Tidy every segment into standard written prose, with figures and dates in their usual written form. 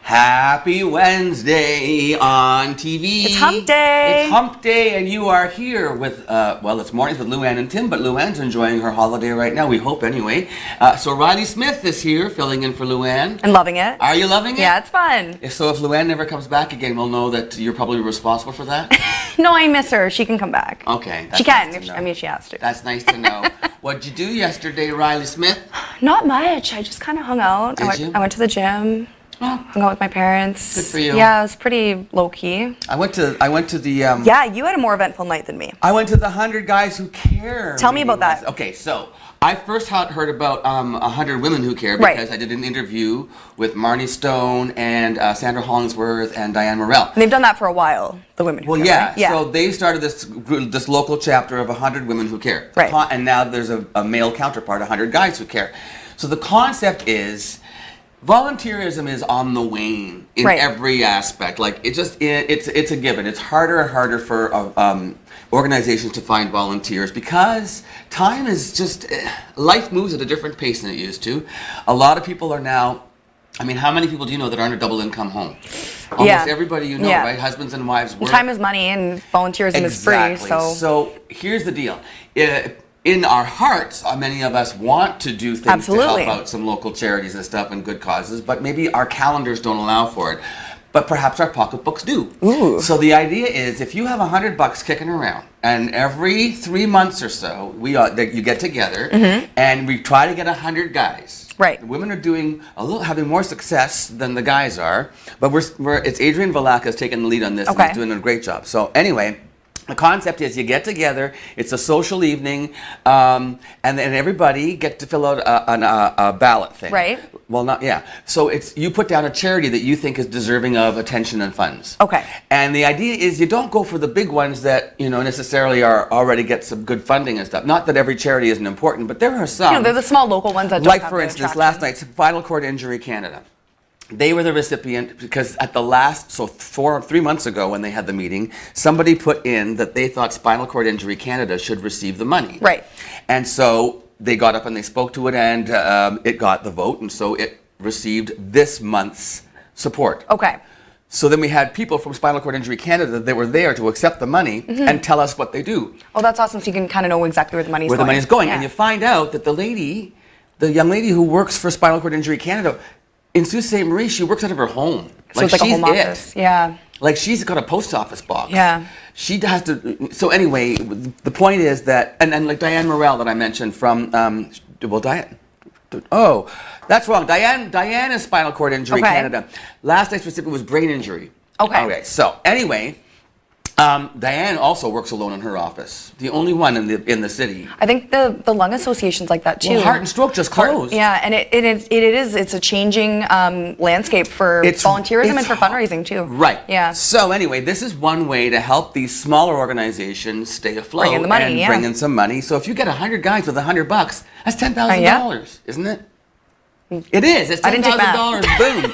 Happy Wednesday on TV. It's hump day. It's hump day, and you are here with, it's mornings with Luann and Tim, but Luann's enjoying her holiday right now, we hope anyway. So Riley Smith is here, filling in for Luann. I'm loving it. Are you loving it? Yeah, it's fun. So if Luann never comes back again, we'll know that you're probably responsible for that? No, I miss her. She can come back. Okay. She can. If she has to. That's nice to know. What'd you do yesterday, Riley Smith? Not much. I just kind of hung out. Did you? I went to the gym. Oh, Hung out with my parents. good for you. Yeah, it was pretty low key. I went to the Yeah, you had a more eventful night than me. I went to the 100 Guys Who Care. Tell me about that. Okay, so I first heard about 100 Women Who Care Right. because I did an interview with Marnie Stone and Sandra Hollingsworth and Diane Morell. And they've done that for a while, the Women Who Well, Care. yeah. Right? Yeah. So they started this local chapter of 100 Women Who Care. Right. And now there's a male counterpart, 100 Guys Who Care. So the concept is volunteerism is on the wane in Right. every aspect. Like it's a given. It's harder and harder for organizations to find volunteers because time is just life moves at a different pace than it used to. A lot of people are now. I mean, how many people do you know that aren't a double income home? Almost everybody you know, Yeah. right? Husbands and wives work. Time is money and volunteerism is free. So Here's the deal. In our hearts, many of us want to do things Absolutely. to help out some local charities and stuff and good causes, but maybe our calendars don't allow for it. But perhaps our pocketbooks do. Ooh. So the idea is, if you have $100 kicking around, and every 3 months or so, you get together and we try to get 100 guys. Right. The women are having more success than the guys are, but it's Adrian Valaka's taking the lead on this, and Okay. he's doing a great job. So anyway. The concept is you get together, it's a social evening, and then everybody get to fill out a ballot thing. Right. Well, So you put down a charity that you think is deserving of attention and funds. Okay. And the idea is you don't go for the big ones that, necessarily already get some good funding and stuff. Not that every charity isn't important, but there are some. they're the small local ones that don't Like, have for the instance, attraction. last night's Spinal Cord Injury Canada. They were the recipient because at the 3 months ago when they had the meeting, somebody put in that they thought Spinal Cord Injury Canada should receive the money. Right. And so they got up and they spoke to it, and it got the vote, and so it received this month's support. Okay. So then we had people from Spinal Cord Injury Canada that were there to accept the money and tell us what they do. Oh, that's awesome. So you can kind of know exactly where the money's going. Where the money's going. Yeah. And you find out that the young lady who works for Spinal Cord Injury Canada, in Sault Ste. Marie, she works out of her home. So it's like a home office. Yeah. Like, she's got a post office box. Yeah. She has to. So anyway, the point is that, and like Diane Morell that I mentioned from, Diane. Oh, that's wrong. Diane is Spinal Cord Injury Canada. Last night's recipient was brain injury. Okay. So anyway, Diane also works alone in her office. The only one in the city. I think the lung association's like that too. Well, Heart and Stroke just closed. Yeah, and it's a changing landscape for volunteerism and for fundraising too. Right. Yeah. So anyway, this is one way to help these smaller organizations stay afloat Bring in the money, and yeah. bring in some money. So if you get 100 guys with $100, that's $10,000, isn't it? It is. It's I didn't take math. Boom.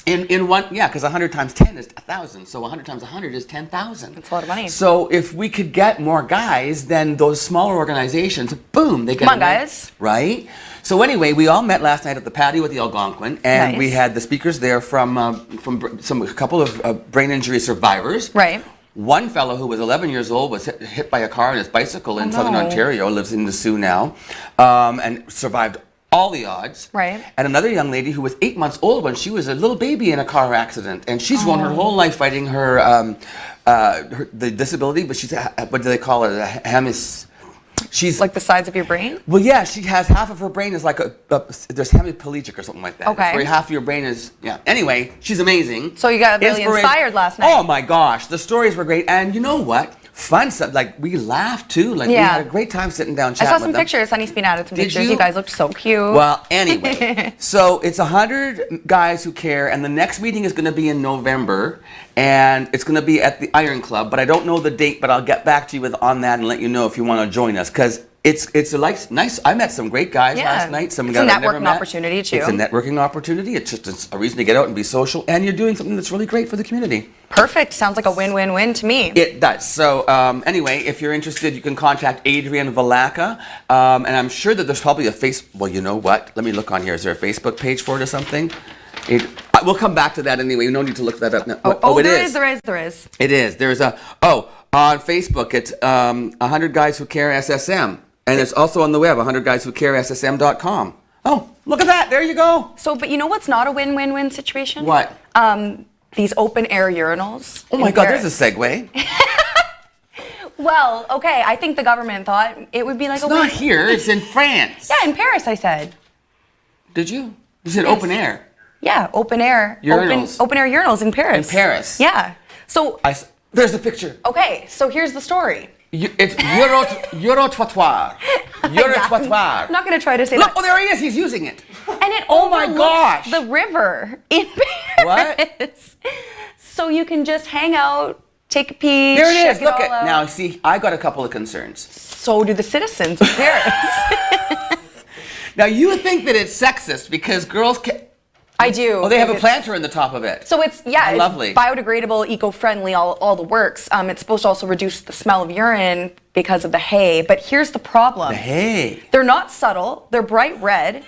In one, because 100 times 10 is 1,000. So 100 times 100 is 10,000. That's a lot of money. So if we could get more guys, then those smaller organizations, boom, they get. Come on, guys. Right? So anyway, we all met last night at the patio at the Algonquin, and Nice. we had the speakers there from a couple of brain injury survivors. Right. One fellow who was 11 years old was hit by a car on his bicycle in southern Ontario, lives in the Sioux now, and survived all the odds. Right. And another young lady who was 8 months old when she was a little baby in a car accident, and she's won her whole life fighting the disability, but she's what do they call it? She's Like the sides of your brain? Well, yeah, she has half of her brain is like there's hemiplegic or something like that. Okay. It's where half of your brain is, Anyway, she's amazing. So you got really inspired last night. Oh my gosh, the stories were great, and you know what? Fun stuff. Like, we laughed too. Like, we had a great time sitting down I chatting saw with some them. pictures. Sunny's been added some Did pictures. you? You guys looked so cute. Well, anyway, so it's 100 guys who care, and the next meeting is going to be in November, and it's going to be at the Iron Club, but I don't know the date, but I'll get back to you on that and let you know if you want to join us, because it's a nice. I met some great guys last night. Some it's guys a I've never networking met. opportunity too. It's a networking opportunity. It's just a reason to get out and be social, and you're doing something that's really great for the community. Perfect. Sounds like a win-win-win to me. It does. So anyway, if you're interested, you can contact Adrian Valaka, and I'm sure that there's probably a Well, you know what? Let me look on here. Is there a Facebook page for it or something? We'll come back to that anyway. No need to look that up now. There is. It is. There's on Facebook, it's 100 Guys Who Care SSM. And it's also on the web, 100guyswhocareSSM.com. Oh, look at that. There you go. So, but you know what's not a win-win-win situation? What? These open-air urinals. Oh my God, there's a segue. Well, okay, I think the government thought it would be like it's not here, it's in France. Yeah, in Paris, I said. Did you? You said open air. Yeah, open air. Urinals. Open air urinals in Paris. In Paris. Yeah. So. There's the picture. Okay, so here's the story. It's Eurotrottoir. Eurotrottoir. I'm not going to try to say Look, that. oh, there he is. He's using it. And it oh my gosh. the river in Paris. What? So you can just hang out, take a pee. There it is. Check Look it all out. Now, see, I got a couple of concerns. So do the citizens of Paris. Now, you would think that it's sexist because girls can. I do. Oh, they have a planter in the top of it. So it's lovely. Biodegradable, eco-friendly, all the works. It's supposed to also reduce the smell of urine because of the hay. But here's the problem. The hay. They're not subtle. They're bright red.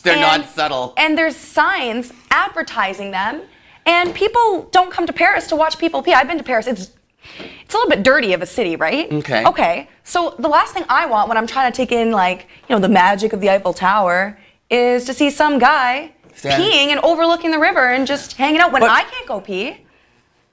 They're not subtle. And there's signs advertising them. And people don't come to Paris to watch people pee. I've been to Paris. It's a little bit dirty of a city, right? Okay. Okay. So the last thing I want when I'm trying to take in, like, the magic of the Eiffel Tower is to see some guy peeing and overlooking the river and just hanging out when I can't go pee.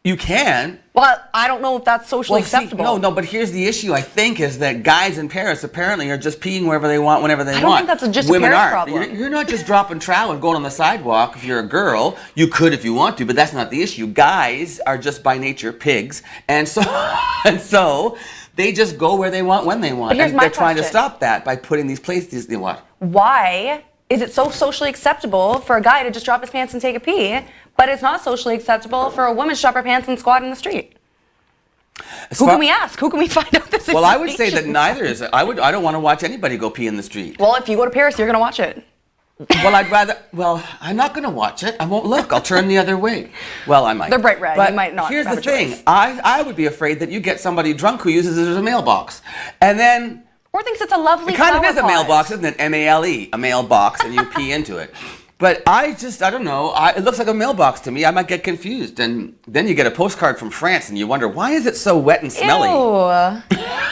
You can. Well, I don't know if that's socially acceptable. No, but here's the issue, I think, is that guys in Paris apparently are just peeing wherever they want, whenever they want. I don't think that's just Women a Paris aren't. problem. You're not just dropping trowel and going on the sidewalk if you're a girl. You could if you want to, but that's not the issue. Guys are just by nature pigs, and so they just go where they want when they want. But here's and my they're trying to question. stop that by putting these places they want. Why is it so socially acceptable for a guy to just drop his pants and take a pee, but it's not socially acceptable for a woman to drop her pants and squat in the street? Who can we ask? Who can we find out this Well, I would say that neither is. I don't want to watch anybody go pee in the street. Well, if you go to Paris, you're going to watch it. Well, I'm not going to watch it. I won't look. I'll turn the other way. Well, I might. They're bright red. But you might not. Here's have the a thing. choice. I would be afraid that you get somebody drunk who uses it as a mailbox. And then Or thinks it's a lovely it kind of flower is a pot. mailbox, isn't it? M-A-L-E, a mailbox, and you pee into it. But I don't know. It looks like a mailbox to me. I might get confused. And then you get a postcard from France and you wonder, why is it so wet and smelly? Ew.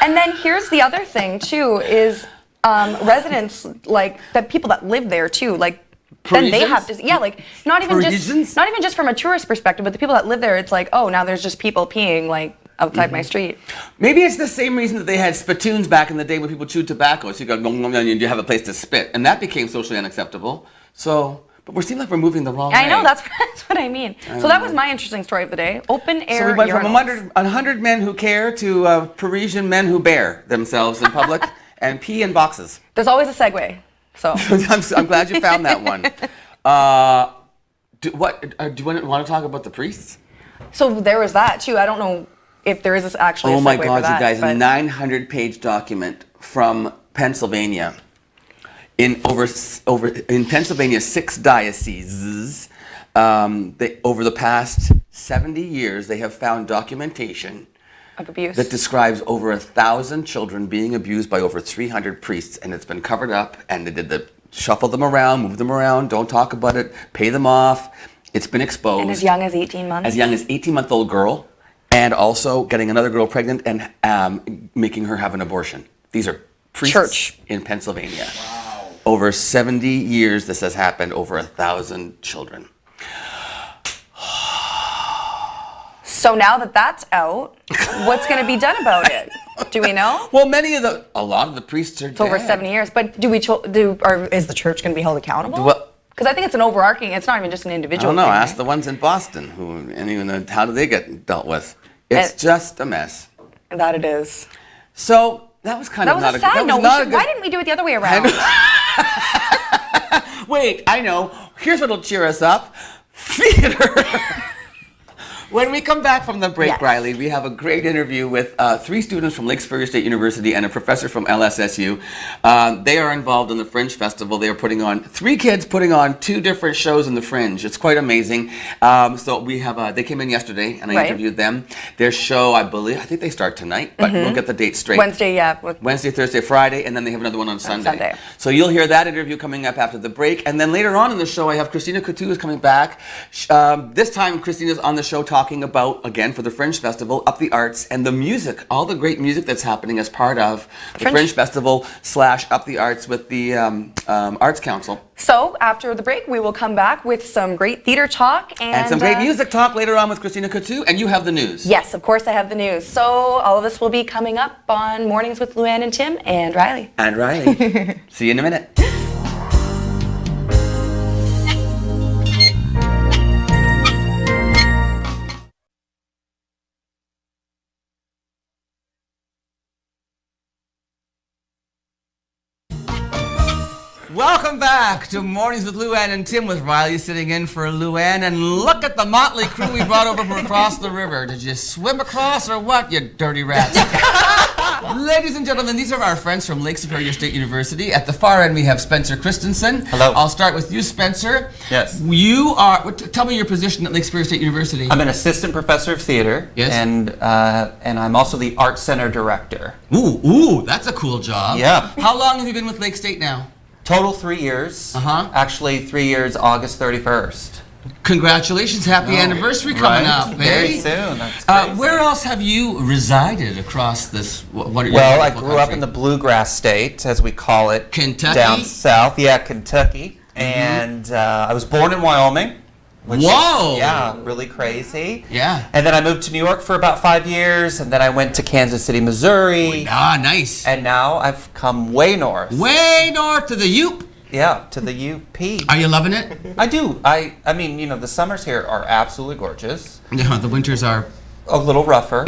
And then here's the other thing, too, is residents, like, the people that live there, too, like, then they have to, like, not even just from a tourist perspective, but the people that live there, it's like, oh, now there's just people peeing, like, outside my street. Maybe it's the same reason that they had spittoons back in the day when people chewed tobacco. So you go, and you have a place to spit. And that became socially unacceptable. So, but we seem like we're moving the wrong way. I know, that's what I mean. So that was my interesting story of the day. Open air So we went urinals. from 100 men who care to Parisian men who bear themselves in public and pee in boxes. There's always a segue. So I'm glad you found that one. Do you want to talk about the priests? So there was that too. I don't know if there is actually a segue Oh my for God, that, you guys, but- a 900-page document from Pennsylvania. In Pennsylvania, 6 dioceses, over the past 70 years, they have found documentation of abuse that describes over 1,000 children being abused by over 300 priests, and it's been covered up, and they did the shuffle them around, move them around, don't talk about it, pay them off. It's been exposed. And as young as 18 months? As young as 18-month-old girl, and also getting another girl pregnant and making her have an abortion. These are priests in Pennsylvania. Wow. Over 70 years this has happened, over 1,000 children. So now that that's out, what's going to be done about it? Do we know? Well, a lot of the priests are dead. It's over 70 years, but is the church going to be held accountable? Well, because I think it's an overarching, it's not even just an I individual don't know, thing, ask right? the ones in Boston, how do they get dealt with? It's just a mess. That it is. So, that was kind of not a good... That was a sad note. Why didn't we do it the other way around? Wait, I know. Here's what'll cheer us up. Theater. When we come back from the break, Yes. Riley, we have a great interview with 3 students from Lake Superior State University and a professor from LSSU. They are involved in the Fringe Festival. They are putting on 3 kids putting on 2 different shows in the Fringe. It's quite amazing. So we have they came in yesterday and I interviewed them. Their show, I think they start tonight, but we'll get the date straight. Wednesday, yeah. Wednesday, Thursday, Friday, and then they have another one on Sunday. So you'll hear that interview coming up after the break, and then later on in the show, I have Christina Coutu is coming back. This time, Christina's on the show talking about, again, for the Fringe Festival, Up the Arts and the music, all the great music that's happening as part of the Fringe Festival / Up the Arts with the Arts Council. So after the break, we will come back with some great theater talk and some great music talk later on with Christina Coutu, and you have the news. Yes, of course I have the news. So all of this will be coming up on Mornings with Luann and Tim and Riley. And Riley. See you in a minute. Welcome back to Mornings with Luann and Tim, with Riley sitting in for Luann. And look at the motley crew we brought over from across the river. Did you swim across or what, you dirty rats? Ladies and gentlemen, these are our friends from Lake Superior State University. At the far end, we have Spencer Christensen. Hello. I'll start with you, Spencer. Yes. You are, tell me your position at Lake Superior State University. I'm an assistant professor of theater. Yes. And I'm also the art center director. Ooh, that's a cool job. Yeah. How long have you been with Lake State now? Total 3 years. Actually, 3 years, August 31st. Congratulations, happy anniversary coming up, Very eh? soon. That's crazy. Where else have you resided across this? Well, I grew up in the bluegrass state, as we call it. Kentucky? Down south, yeah, Kentucky. And I was born in Wyoming. Whoa! Yeah, really crazy. Yeah. And then I moved to New York for about 5 years, and then I went to Kansas City, Missouri. Ah, nice. And now I've come way north. Way north to the UP. Yeah, to the UP. Are you loving it? I do. I mean, you know, the summers here are absolutely gorgeous. Yeah, the winters are a little rougher.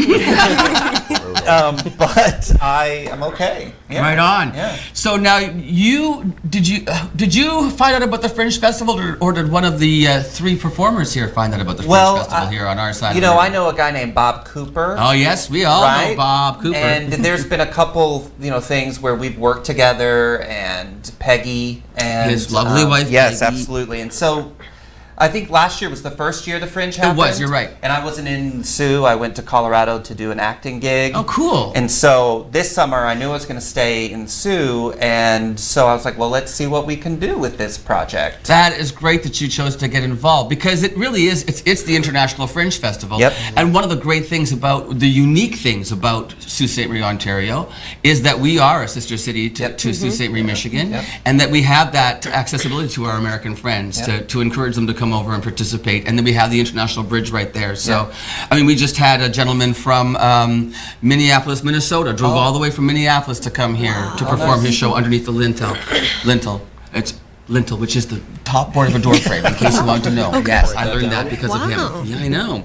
But I am okay. Yeah. Right on. Yeah. So now did you find out about the Fringe Festival, or did one of the 3 performers here find out about the Fringe Festival here on our side? You know, I know a guy named Bob Cooper. Oh yes, we all know Bob Cooper. And there's been a couple, you know, things where we've worked together, and Peggy and his lovely wife. Yes, Peggy. absolutely. And so I think last year was the first year the Fringe happened. It was, you're right. And I wasn't in Sioux. I went to Colorado to do an acting gig. Oh, cool. And so this summer I knew I was going to stay in Sioux, and so I was like, well, let's see what we can do with this project. That is great that you chose to get involved, because it really is, it's the International Fringe Festival. Yep. And one of the great things the unique things about Sault Ste. Marie, Ontario, is that we are a sister city to Sault Ste. Marie, Michigan, and that we have that accessibility to our American friends to encourage them to come over and participate. And then we have the International Bridge right there. So, I mean, we just had a gentleman from Minneapolis, Minnesota, drove all the way from Minneapolis to come here to perform his show underneath the lintel. It's lintel, which is the top board of a door frame, in case you want to know. Yes, I learned that because of him. Yeah, I know.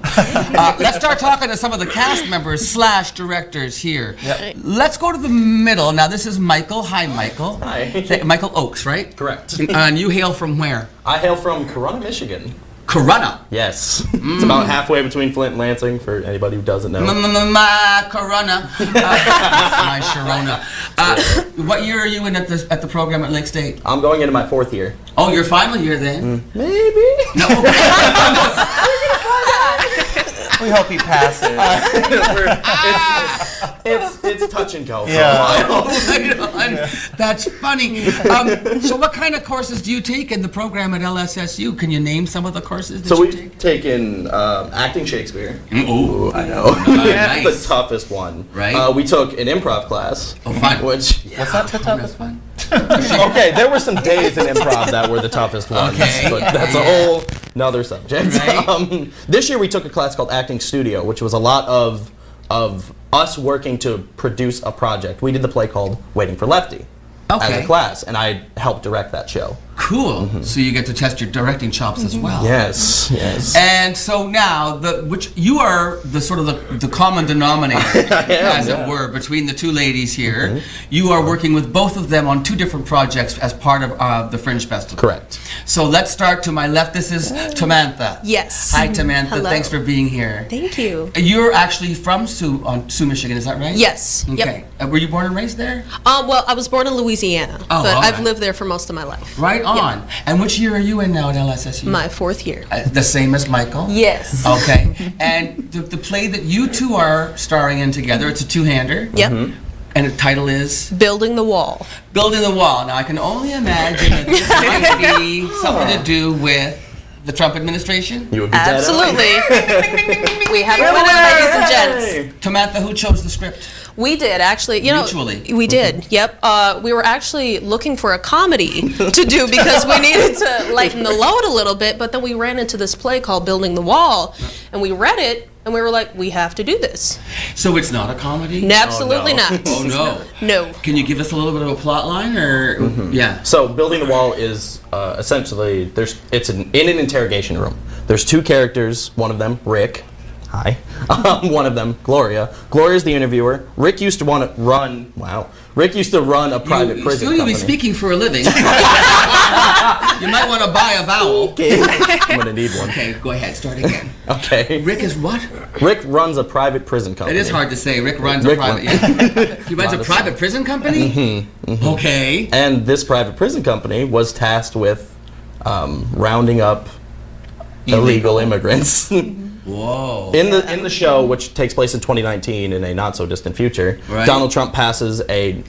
Let's start talking to some of the cast members / directors here. Yep. Let's go to the middle. Now, this is Michael. Hi, Michael. Hi. Michael Oakes, right? Correct. And you hail from where? I hail from Corunna, Michigan. Corunna. Yes. It's about halfway between Flint and Lansing, for anybody who doesn't know. My Corunna. My Sharona. What year are you in at the program at Lake State? I'm going into my 4th year. Oh, your final year then? Maybe. No. We hope he passes. It's touch and go. That's funny. So what kind of courses do you take in the program at LSSU? Can you name some of the courses that So you we've taken acting Shakespeare. Ooh. I know. Nice. The toughest one. Right. We took an improv class. Oh, fun. Which, Was that the toughest one? okay, there were some days in improv that were the toughest ones, Okay. but that's a whole another subject. Right. This year we took a class called Acting Studio, which was a lot of us working to produce a project. We did the play called Waiting for Lefty as a class, and I helped direct that show. Cool. So you get to test your directing chops as well. Yes, yes. And so now, which you are the sort of the common denominator, as it were, between the two ladies here. You are working with both of them on two different projects as part of the Fringe Festival. Correct. So let's start to my left. This is Tamantha. Yes. Hi, Tamantha. Hello. Thanks for being here. Thank you. You're actually from Sault, Michigan, is that right? Yes. Okay. Were you born and raised there? Well, I was born in Louisiana, Oh, but all I've right. lived there for most of my life. Right on. And which year are you in now at LSSU? My 4th year. The same as Michael? Yes. Okay. And the play that you two are starring in together, it's a two-hander. Yep. And the title is? Building the Wall. Building the Wall. Now, I can only imagine that this might be something to do with the Trump administration. You would be dead. Absolutely. We have a winner, ladies and gents. Tamantha, who chose the script? We did actually. Mutually. We did. Yep. We were actually looking for a comedy to do because we needed to lighten the load a little bit. But then we ran into this play called Building the Wall, and we read it, and we were like, we have to do this. So it's not a comedy? Absolutely no. not. Oh, no. No. Can you give us a little bit of a plot line, or? Yeah. So building the wall is essentially it's in an interrogation room. There's two characters. One of them, Rick. Hi. One of them, Gloria. Gloria's the interviewer. Rick used to want to run. Wow. Rick used to run a private prison Soon you'll be company. speaking for a living. You might want to buy a vowel. I'm gonna need one. Okay, go ahead. Start again. Okay. Rick is what? Rick runs a private prison company. It is hard to say. Rick runs Rick a private. He runs a private prison company. Okay. And this private prison company was tasked with rounding up illegal immigrants. Whoa. In the show, which takes place in 2019 in a not so distant future, Right. Donald Trump passes an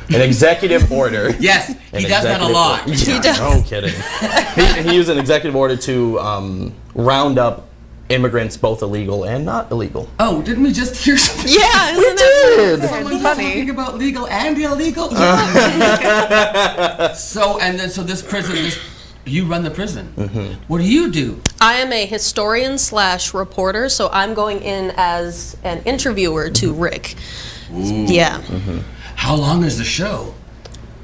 executive order. Yes, he An does that a executive lot. order. He does. No kidding. He used an executive order to round up immigrants, both illegal and not illegal. Oh, didn't we just hear something? Yeah, isn't that Someone talking about legal and illegal? So this prison, you run the prison. What do you do? I am a historian / reporter, so I'm going in as an interviewer to Rick. Yeah. How long is the show?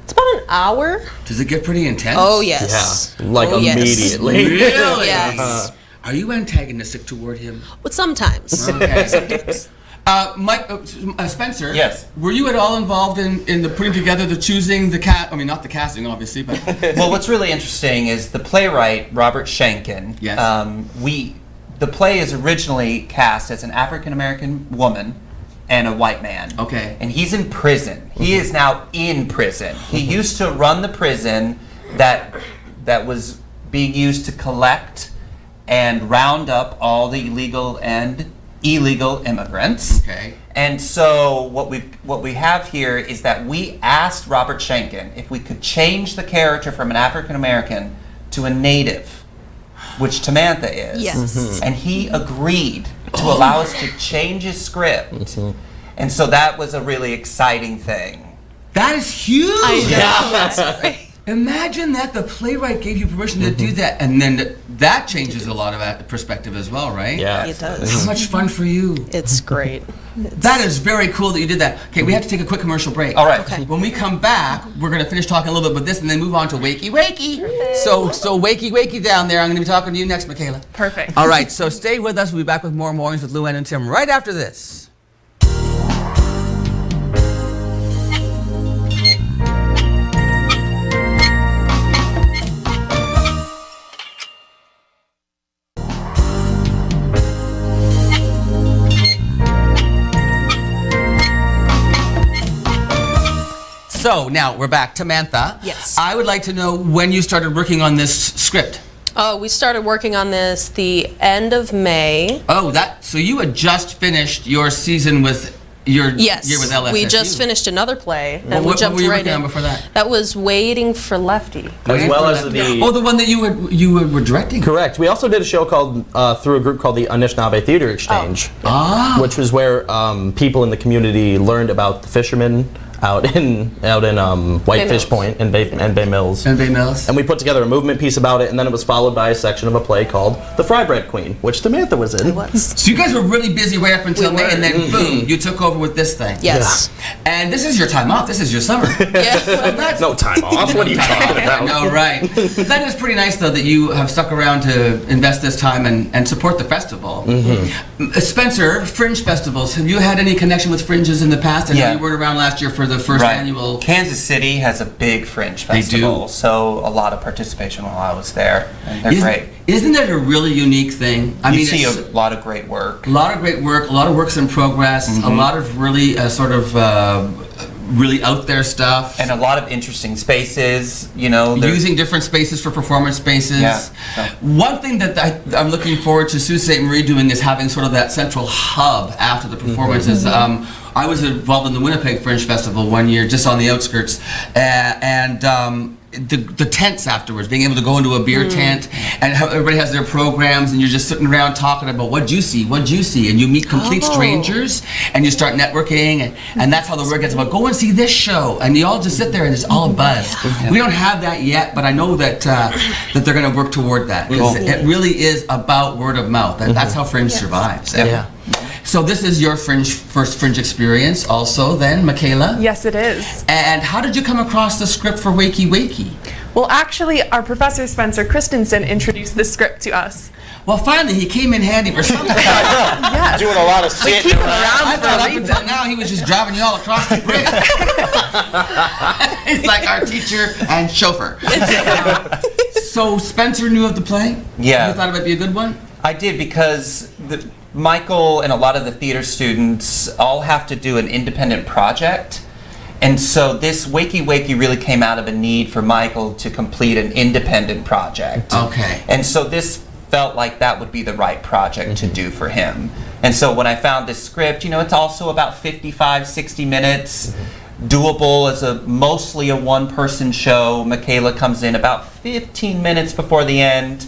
It's about an hour. Does it get pretty intense? Oh, yes. Yeah, like Oh, yes. immediately. Really? Yes. Are you antagonistic toward him? But sometimes. Okay. Sometimes. Mike, Spencer. Yes. Were you at all involved in the putting together, the choosing, the cast? I mean, not the casting, obviously, but Well, what's really interesting is the playwright Robert Schenken. Yes. The play is originally cast as an African American woman and a white man. Okay. And he's in prison. He is now in prison. He used to run the prison that was being used to collect and round up all the illegal and illegal immigrants. Okay. And so what we have here is that we asked Robert Schenken if we could change the character from an African American to a native, which Tamantha is. Yes. And he agreed to allow us to change his script. And so that was a really exciting thing. That is huge. I know. That's great. Imagine that the playwright gave you permission to do that, and then that changes a lot of perspective as well, right? Yeah. It How does. much fun for you. It's great. That is very cool that you did that. Okay, we have to take a quick commercial break. All right. Okay. When we come back, we're going to finish talking a little bit about this and then move on to Wakey Wakey. So Wakey down there. I'm going to be talking to you next, Michaela. Perfect. All right, so stay with us. We'll be back with more Mornings with Luann and Tim right after this. So now we're back. Tamantha. Yes. I would like to know when you started working on this script. Oh, we started working on this the end of May. Oh, so you had just finished your season with your Yes. year with LSSU. We just finished another play, and Well, we what jumped were you right working in. on before that? That was Waiting for Lefty. As well as the one that you were directing. Correct. We also did a show called through a group called the Anishinaabe Theater Exchange, which was where people in the community learned about the fishermen out in Whitefish Point and Bay Mills. And Bay Mills. And we put together a movement piece about it, and then it was followed by a section of a play called The Fry Bread Queen, which Samantha was in. So you guys were really busy right up until We May, were. and then boom, you took over with this thing. Yes. And this is your time off. This is your summer. Yeah. So that's No time off. What are you talking about? No, right. That is pretty nice, though, that you have stuck around to invest this time and support the festival. Spencer, Fringe festivals. Have you had any connection with Fringes in the past? I know Yeah. you weren't around last year for the first annual. Kansas City has a big Fringe festival, so a lot of participation while I was there. And they're great. Isn't it a really unique thing? I You see it's a lot of great work. a lot of great work, a lot of works in progress, a lot of really really out there stuff. And a lot of interesting spaces, you know. Using different spaces for performance spaces. Yeah, so. One thing that I'm looking forward to Sault Ste. Marie doing is having sort of that central hub after the performances. I was involved in the Winnipeg Fringe Festival one year, just on the outskirts, the tents afterwards, being able to go into a beer tent, and how everybody has their programs, and you're just sitting around talking about what'd you see, and you meet complete strangers, and you start networking, and that's how the word gets about, go and see this show, and you all just sit there and it's all a buzz. We don't have that yet, but I know that that they're going to work toward that, because it really is about word of mouth, and that's how Fringe survives. Yeah. So this is your first Fringe experience also then, Michaela? Yes, it is. And how did you come across the script for Wakey Wakey? Well, actually, our professor, Spencer Christensen, introduced the script to us. Well, finally, he came in handy for something. Yes. Doing a lot of shit. Keep him around I for thought a up until reason. now he was just driving you all across the bridge. He's like our teacher and chauffeur. So Spencer knew of the play? Yeah. You thought it might be a good one? I did, because Michael and a lot of the theater students all have to do an independent project. And so this Wakey Wakey really came out of a need for Michael to complete an independent project. Okay. And so this felt like that would be the right project to do for him. And so when I found this script, you know, it's also about 55, 60 minutes, doable as mostly a one-person show. Michaela comes in about 15 minutes before the end,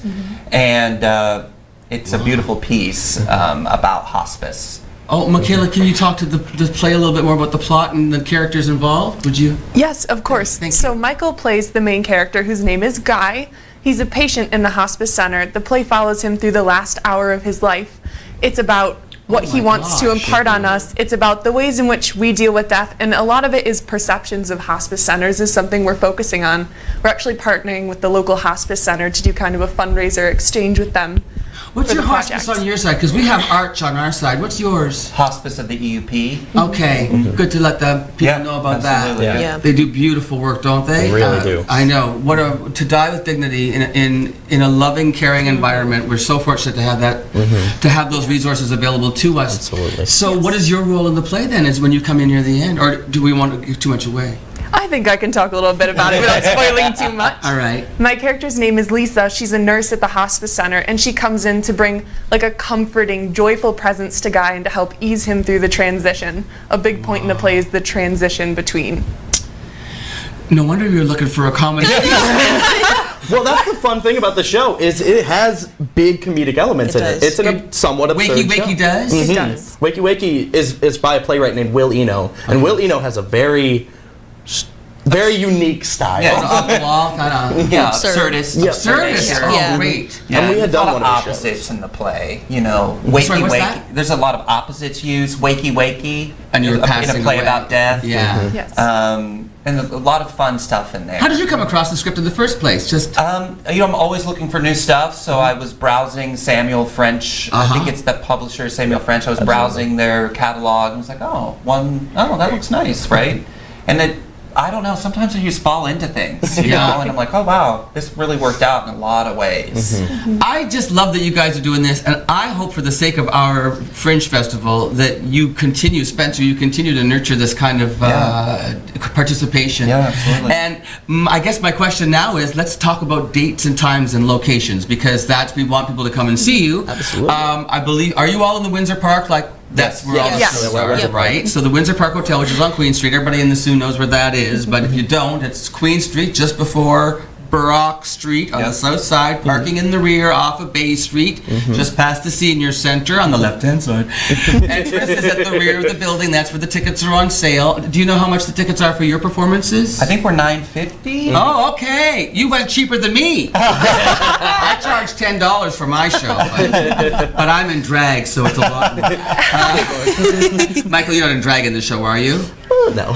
and it's a beautiful piece about hospice. Oh, Michaela, can you talk to the play a little bit more about the plot and the characters involved? Would you? Yes, of course. Thank So you. Michael plays the main character, whose name is Guy. He's a patient in the hospice center. The play follows him through the last hour of his life. It's about what he my wants to gosh. impart on us. It's about the ways in which we deal with death, and a lot of it is perceptions of hospice centers is something we're focusing on. We're actually partnering with the local hospice center to do kind of a fundraiser exchange with them. What's for your the hospice project. on your side? Because we have Arch on our side. What's yours? Hospice of the EUP. Okay, good to let the people Yeah, know about absolutely. that. Yeah. They do beautiful work, don't they? They really do. I know. What to die with dignity in a loving, caring environment. We're so fortunate to have that, to have those resources available to us. Absolutely. So, what is your role in the play then? Is when you come in near the end, or do we want to give too much away? I think I can talk a little bit about it without spoiling too much. All right. My character's name is Lisa. She's a nurse at the hospice center, and she comes in to bring like a comforting, joyful presence to Guy and to help ease him through the transition. A big point in the play is the transition between. No wonder you're looking for a comedy. Well, that's the fun thing about the show is it has big comedic elements It in it. does. It's in a somewhat absurd Wakey Wakey show. does. It does. Wakey Wakey is by a playwright named Will Eno, and Will Eno has a very unique style. Yeah. So off the wall, kind of. Yeah, Absurd. absurdist. Yeah. Absurdist. Oh, Yeah. great. And we had there's a done lot one of of those opposites shows. in the play. You know, wakey Sorry, what's wakey. that? There's a lot of opposites used. Wakey wakey. And you're in a passing play away. about death. Yeah. Yes. And a lot of fun stuff in there. How did you come across the script in the first place? Just You know, I'm always looking for new stuff, so I was browsing Samuel French. I think it's the publisher, Samuel French. I was browsing their catalog and was like, that looks nice, right? And it, I don't know, sometimes I just fall into things, you Yeah. know, and I'm like, oh wow, this really worked out in a lot of ways. I just love that you guys are doing this, and I hope for the sake of our Fringe Festival that you continue, Spencer, you continue to nurture this kind of participation. Yeah, absolutely. And I guess my question now is, let's talk about dates and times and locations, because we want people to come and see you. Absolutely. I believe, are you all in the Windsor Park? That's where all the Yes. shows Yeah, are, Windsor Park. right? So the Windsor Park Hotel, which is on Queen Street, everybody in the Sioux knows where that is, but if you don't, it's Queen Street just before Brock Street on the south side, parking in the rear off of Bay Street, just past the senior center on the left-hand side. Entrance is at the rear of the building. That's where the tickets are on sale. Do you know how much the tickets are for your performances? I think we're $9.50. Oh, okay. You went cheaper than me. I charge $10 for my show, but I'm in drag, so it's a lot more. Michael, you're not in drag in the show, are you? No.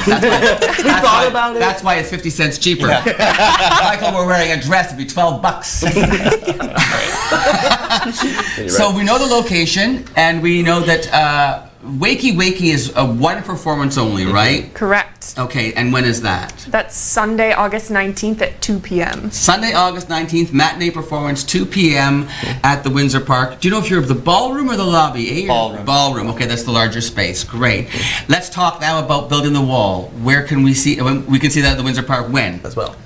That's why it's 50 cents cheaper. Michael, we're wearing a dress, it'd be $12. So we know the location, and we know that Wakey Wakey is a one performance only, right? Correct. Okay, and when is that? That's Sunday, August 19th at 2 p.m. Sunday, August 19th, matinee performance, 2 p.m. at the Windsor Park. Do you know if you're the ballroom or the lobby? Ballroom. Ballroom. Okay, that's the larger space. Great. Let's talk now about building the wall. Where can we see? We can see that at the Windsor Park when? As well.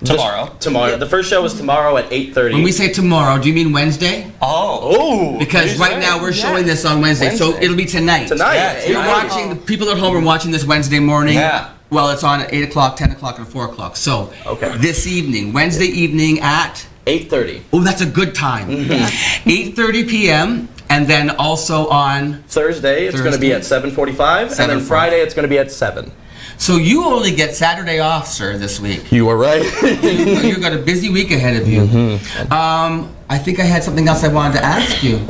Tomorrow. The first show is tomorrow at 8:30. When we say tomorrow, do you mean Wednesday? Oh. Because right now we're showing this on Wednesday, so it'll be tonight. Tonight. Yeah, You're watching, the people at home are watching this Wednesday morning. Yeah. Well, it's on at 8 o'clock, 10 o'clock, and 4 o'clock. So this evening, Wednesday evening at 8:30. Oh, that's a good time. 8:30 p.m. And then also on Thursday, it's going to be at 7:45, and then 7:45. Friday, it's going to be at 7. So you only get Saturday off, sir, this week. You are right. You've got a busy week ahead of you. I think I had something else I wanted to ask you.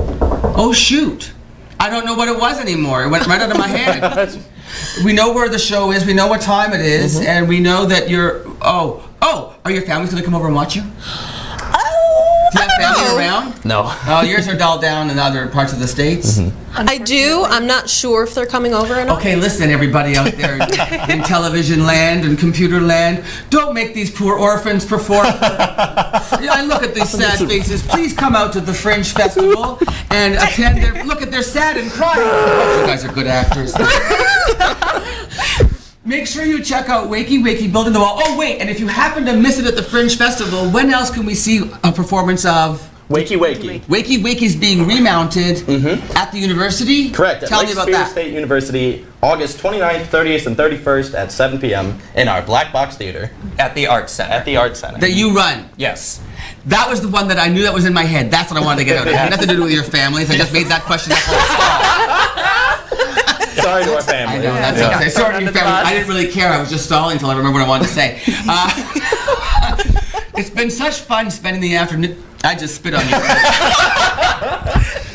Oh, shoot. I don't know what it was anymore. It went right out of my head. We know where the show is. We know what time it is. And we know that you're... Oh, are your families going to come over and watch you? Do you have family around? No. Oh, yours are dulled down in other parts of the States? I do. I'm not sure if they're coming over or not. Okay, listen, everybody out there in television land and computer land, don't make these poor orphans perform. I look at these sad faces. Please come out to the Fringe Festival and attend their. Look at they're sad and crying. You guys are good actors. Make sure you check out Wakey Wakey Building the Wall. Oh wait, and if you happen to miss it at the Fringe Festival, when else can we see a performance of Wakey Wakey. Wakey Wakey's being remounted at the university? Correct. At Tell Lake me about Superior that. State University, August 29th, 30th, and 31st at 7 p.m. in our Black Box Theater At the Arts Center. at the Arts Center. That you run. Yes. That was the one that I knew that was in my head. That's what I wanted to get out. It had nothing to do with your families. I just made that question up. Sorry to our family. I know, that's okay. Sorry to your family. I didn't really care. I was just stalling until I remembered what I wanted to say. It's been such fun spending the afternoon. I just spit on you.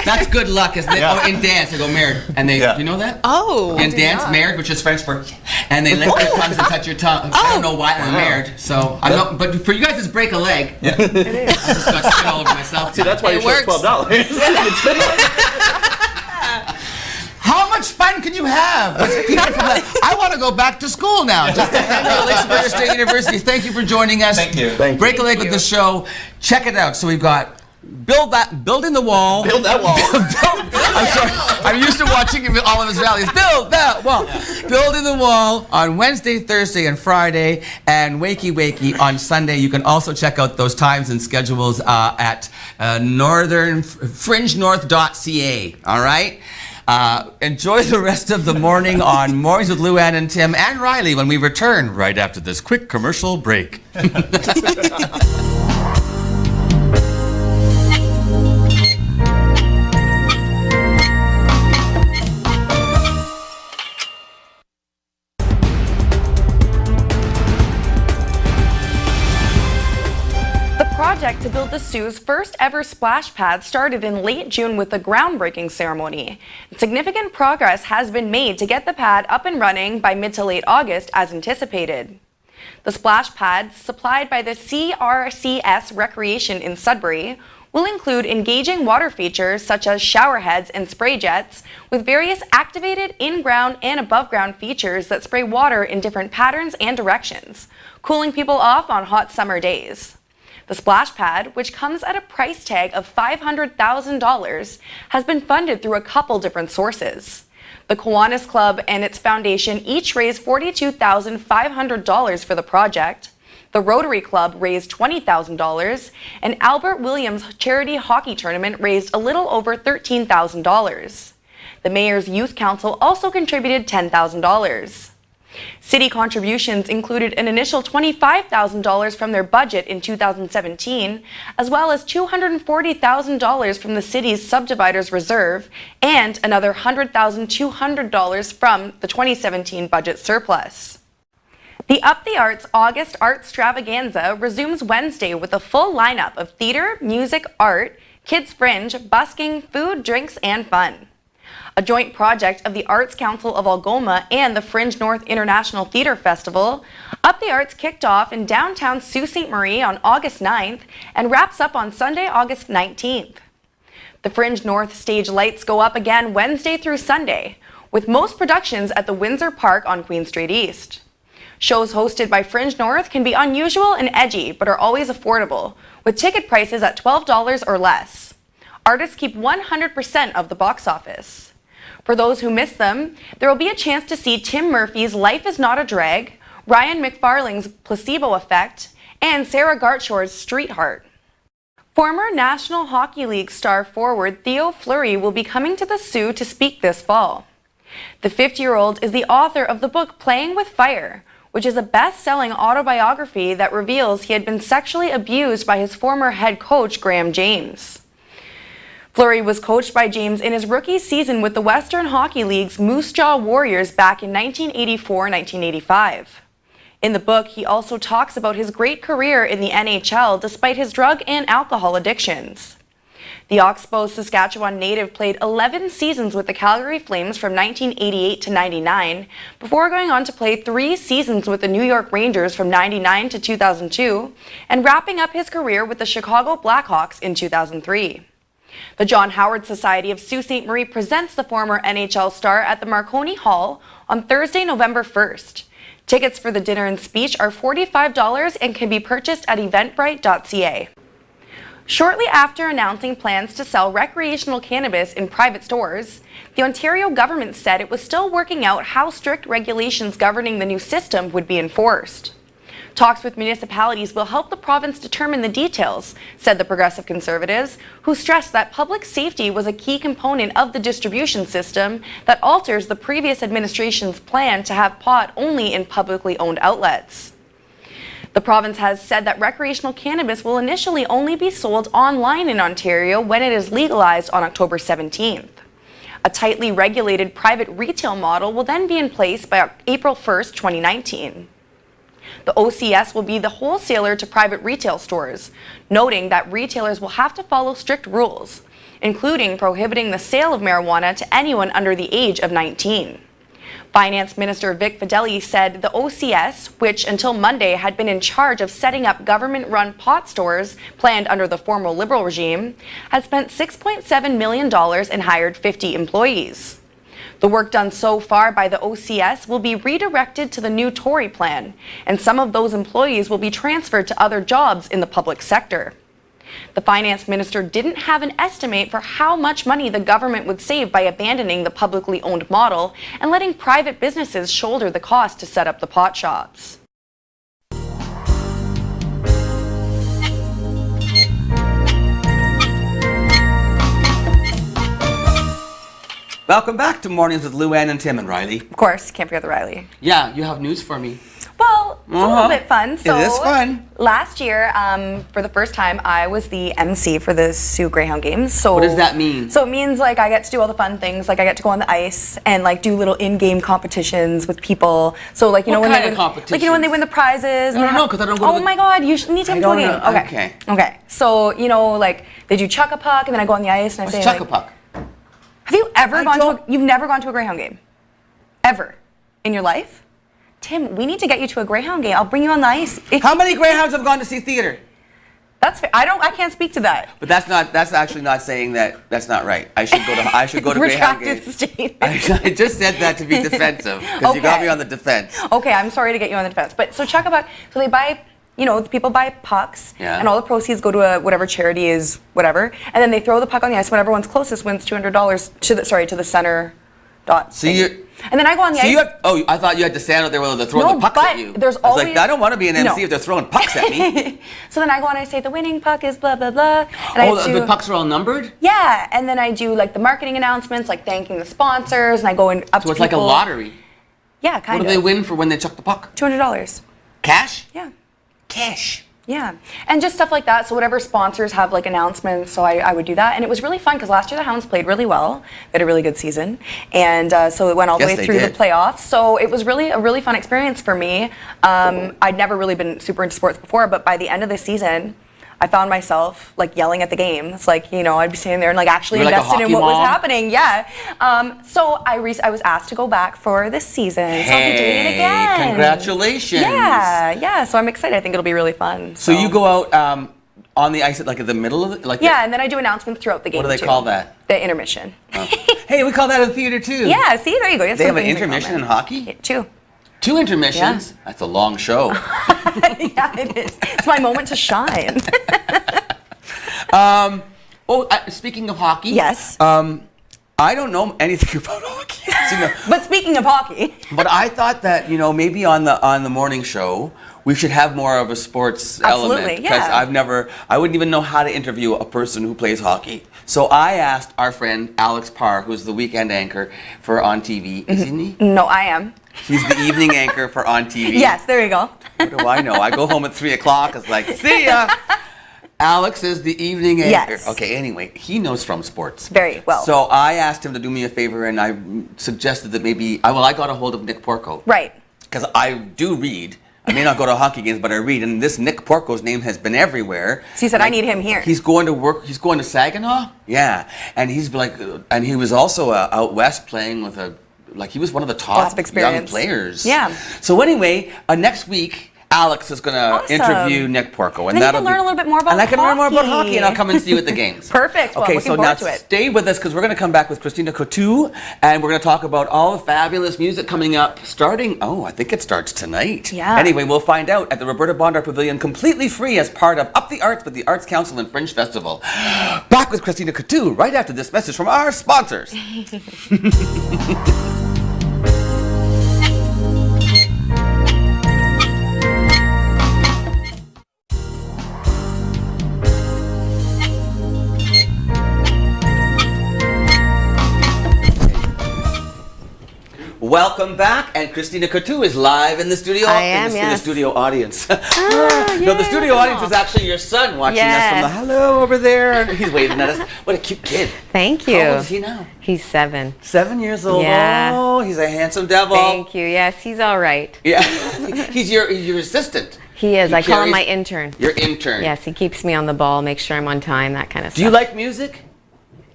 That's good luck, isn't it? Yeah. Oh, in dance, they go married. And they, Yeah. do you know that? Oh. In dance, married, which is French for, and they lick their tongues and touch your tongue. I don't know why I'm married, so I'm not, but for you guys, it's break a leg. It is. I just got spit all over myself. See, that's why It you charge works. $12. How much fun can you have? I want to go back to school now. Just to hang out at Lake Superior State University. Thank you for joining us. Thank you. Thank you. Break a leg with the show. Check it out. So we've got building the wall. Build that wall. I'm sorry. I'm used to watching all of his rallies. Build that wall. Building the wall on Wednesday, Thursday, and Friday, and Wakey Wakey on Sunday. You can also check out those times and schedules at fringenorth.ca. All right. Enjoy the rest of the morning on Mornings with Lou Ann and Tim and Riley when we return right after this quick commercial break. The project to build the Sioux's first ever splash pad started in late June with a groundbreaking ceremony. Significant progress has been made to get the pad up and running by mid to late August as anticipated. The splash pads, supplied by the CRCS Recreation in Sudbury, will include engaging water features such as shower heads and spray jets, with various activated in-ground and above-ground features that spray water in different patterns and directions, cooling people off on hot summer days. The splash pad, which comes at a price tag of $500,000, has been funded through a couple different sources. The Kiwanis Club and its foundation each raised $42,500 for the project. The Rotary Club raised $20,000, and Albert Williams Charity Hockey Tournament raised a little over $13,000. The Mayor's Youth Council also contributed $10,000. City contributions included an initial $25,000 from their budget in 2017, as well as $240,000 from the city's subdividers reserve and another $100,200 from the 2017 budget surplus. The Up the Arts August Artstravaganza resumes Wednesday with a full lineup of theater, music, art, kids fringe, busking, food, drinks, and fun. A joint project of the Arts Council of Algoma and the Fringe North International Theatre Festival, Up the Arts kicked off in downtown Sault Ste. Marie on August 9th and wraps up on Sunday, August 19th. The Fringe North stage lights go up again Wednesday through Sunday, with most productions at the Windsor Park on Queen Street East. Shows hosted by Fringe North can be unusual and edgy, but are always affordable, with ticket prices at $12 or less. Artists keep 100% of the box office. For those who miss them, there will be a chance to see Tim Murphy's Life is Not a Drag, Ryan McFarlane's Placebo Effect, and Sarah Gartshore's Streetheart. Former National Hockey League star forward Theo Fleury will be coming to the Soo to speak this fall. The 50-year-old is the author of the book Playing with Fire, which is a best-selling autobiography that reveals he had been sexually abused by his former head coach, Graham James. Fleury was coached by James in his rookie season with the Western Hockey League's Moose Jaw Warriors back in 1984-1985. In the book, he also talks about his great career in the NHL despite his drug and alcohol addictions. The Oxbow, Saskatchewan native played 11 seasons with the Calgary Flames from 1988 to 99, before going on to play 3 seasons with the New York Rangers from 99 to 2002, and wrapping up his career with the Chicago Blackhawks in 2003. The John Howard Society of Sault Ste. Marie presents the former NHL star at the Marconi Hall on Thursday, November 1st. Tickets for the dinner and speech are $45 and can be purchased at eventbrite.ca. Shortly after announcing plans to sell recreational cannabis in private stores, the Ontario government said it was still working out how strict regulations governing the new system would be enforced. Talks with municipalities will help the province determine the details, said the Progressive Conservatives, who stressed that public safety was a key component of the distribution system that alters the previous administration's plan to have pot only in publicly owned outlets. The province has said that recreational cannabis will initially only be sold online in Ontario when it is legalized on October 17th. A tightly regulated private retail model will then be in place by April 1st, 2019. The OCS will be the wholesaler to private retail stores, noting that retailers will have to follow strict rules, including prohibiting the sale of marijuana to anyone under the age of 19. Finance Minister Vic Fedeli said the OCS, which until Monday had been in charge of setting up government-run pot stores planned under the former Liberal regime, has spent $6.7 million and hired 50 employees. The work done so far by the OCS will be redirected to the new Tory plan, and some of those employees will be transferred to other jobs in the public sector. The finance minister didn't have an estimate for how much money the government would save by abandoning the publicly owned model and letting private businesses shoulder the cost to set up the pot shops. Welcome back to Mornings with Luann and Tim and Riley. Of course, can't forget the Riley. Yeah, you have news for me. Well, it's a little bit fun. So it is fun. Last year, for the first time, I was the MC for the Sioux Greyhound Games. So What does that mean? So it means like I get to do all the fun things. Like I get to go on the ice and like do little in-game competitions with people. So like you know What when kind they of win, competitions? like you know when they win the prizes. I don't know, 'cause I don't go to Oh the- my God, you need to come to a I game. don't know. Okay. Okay. So you know like they do chuck a puck and then I go on the ice and I What's say chuck a like, puck? have you ever I gone to? don't- You've never gone to a Greyhound game, ever, in your life? Tim, we need to get you to a Greyhound game. I'll bring you on the ice. How many Greyhounds have gone to see theater? That's fair. I can't speak to that. But that's actually not saying that. That's not right. I should go to Greyhound Retracted games. statement. I just said that to be defensive because you got Okay. me on the defense. Okay, I'm sorry to get you on the defense. But so check about, so they buy, you know, the people buy pucks, Yeah. and all the proceeds go to whatever charity is whatever, and then they throw the puck on the ice. Whenever one's closest wins $200 to the center dot. So thing. you. And then I go on the So ice. you have, I thought you had to stand out there while they're throwing No, the pucks but at you. there's I was like, always- I don't want to be an MC No. if they're throwing pucks at me. So then I go on and I say the winning puck is blah blah blah. And The pucks are all numbered? Yeah, and then I do like the marketing announcements, like thanking the sponsors, and I go in up to So it's like a people. lottery. Yeah, kind What of. do they win for when they chuck the puck? $200. Cash? Yeah. Cash. Yeah, and just stuff like that. So whatever sponsors have like announcements, so I would do that, and it was really fun because last year the Hounds played really well. They had a really good season, and so it went all the Yes, way they through did. the playoffs. So it was really a really fun experience for me. I'd never really been super into sports before, but by the end of the season, I found myself like yelling at the games. Like, you know, I'd be sitting there and like actually You're like a invested in hockey what was mom? happening. Yeah. So I was asked to go back for this season, so I'll be doing it again. Congratulations. Yeah. So I'm excited. I think it'll be really fun. So you go out on the ice at like in the middle of it? Like Yeah, and then I do announcements throughout the game. What do they too. call that? The intermission. Hey, we call that in theater too. Yeah, see, there you go. You They have an intermission in hockey? Yeah, 2. 2 intermissions? Yeah. That's a long show. Yeah, it is. It's my moment to shine. Speaking of hockey. Yes. I don't know anything about hockey. So, you know, But speaking of hockey. but I thought that, you know, maybe on the morning show we should have more of a sports Absolutely, element, because yeah. I wouldn't even know how to interview a person who plays hockey. So I asked our friend Alex Parr, who's the weekend anchor for On TV, isn't he? No, I am. He's the evening anchor for On TV. Yes, there you go. What do I know? I go home at 3 o'clock. It's like, see ya. Alex is the evening anchor. Yes. Okay, anyway, he knows from sports. Very well. So I asked him to do me a favor, and I suggested that maybe, I got a hold of Nick Porco. Right. Because I do read. I may not go to hockey games, but I read. And this Nick Porco's name has been everywhere. So you said, I need him here. He's going to work. He's going to Saginaw. Yeah, and he's like, and he was also out west playing with he was one of the Lots top of young experience. players. Yeah. So anyway, next week Alex is going to Awesome. interview Nick Porco, and Then you that'll can learn a little bit more about and I can learn more about hockey. hockey, and I'll come and see you at the games. Perfect. Well, Okay, I'm looking so forward now to it. stay with us because we're going to come back with Christina Couture, and we're going to talk about all the fabulous music coming up starting. Oh, I think it starts tonight. Yeah. Anyway, we'll find out at the Roberta Bondar Pavilion, completely free as part of Up the Arts with the Arts Council and Fringe Festival. Back with Christina Couture right after this message from our sponsors. Welcome back, and Christina Couture is live in the studio. I am, in the yes. studio audience. No, the studio audience is actually your son watching us from the Yes. hello over there. He's waving at us. What a cute kid. Thank you. How old is he now? He's 7. 7 years old. Yeah. Oh, he's a handsome devil. Thank you. Yes, he's all right. Yeah, he's your assistant. He is. He I call him carries- my intern. Your intern. Yes, he keeps me on the ball, makes sure I'm on time, that kind of Do stuff. you like music?